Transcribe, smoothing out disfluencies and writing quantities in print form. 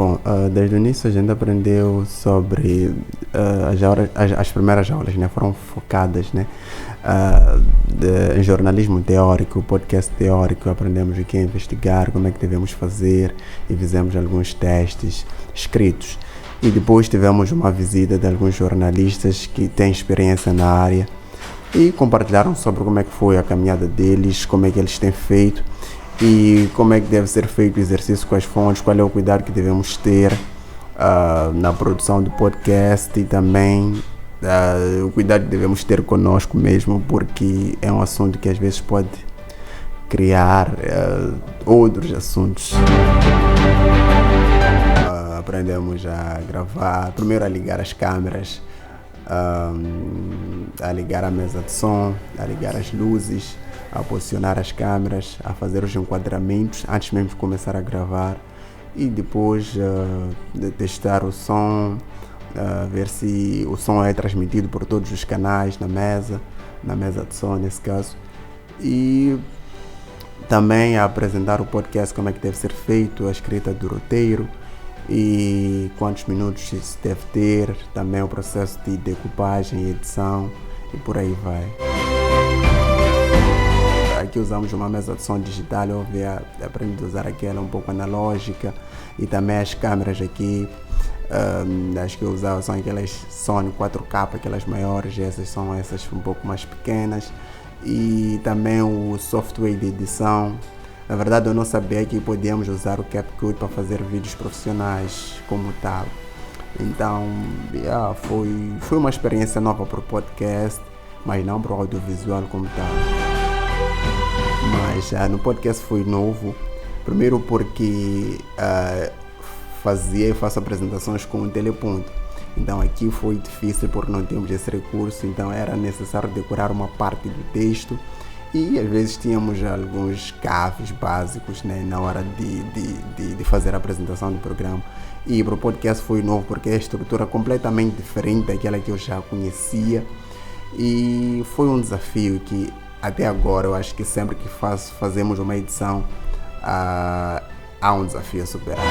Bom, desde o início a gente aprendeu sobre as primeiras aulas, né? Foram focadas, né? Em jornalismo teórico, podcast teórico, aprendemos o que é investigar, como é que devemos fazer e fizemos alguns testes escritos. E depois tivemos uma visita de alguns jornalistas que têm experiência na área e compartilharam sobre como é que foi a caminhada deles, como é que eles têm feito e como é que deve ser feito o exercício com as fontes, qual é o cuidado que devemos ter na produção do podcast e também o cuidado que devemos ter conosco mesmo, porque é um assunto que às vezes pode criar outros assuntos. Aprendemos a gravar, primeiro a ligar as câmeras, a ligar a mesa de som, a ligar as luzes, a posicionar as câmeras, a fazer os enquadramentos antes mesmo de começar a gravar e depois de testar o som, ver se o som é transmitido por todos os canais na mesa de som nesse caso, e também a apresentar o podcast, como é que deve ser feito, a escrita do roteiro e quantos minutos isso deve ter, também o processo de decupagem e edição e por aí vai. Aqui usamos uma mesa de som digital, eu aprendi a usar aquela um pouco analógica e também as câmeras aqui, as que eu usava são aquelas Sony 4K, aquelas maiores, essas são essas um pouco mais pequenas, e também o software de edição. Na verdade eu não sabia que podíamos usar o CapCut para fazer vídeos profissionais como tal. Então foi uma experiência nova para o podcast, mas não para o audiovisual como tal. Mas no podcast foi novo, primeiro porque faço apresentações com um teleponto. Então aqui foi difícil porque não tínhamos esse recurso, então era necessário decorar uma parte do texto e às vezes tínhamos alguns gafes básicos, né, na hora de fazer a apresentação do programa. E para o podcast foi novo porque é a estrutura completamente diferente daquela que eu já conhecia e foi um desafio que até agora eu acho que sempre que fazemos uma edição há um desafio a superar.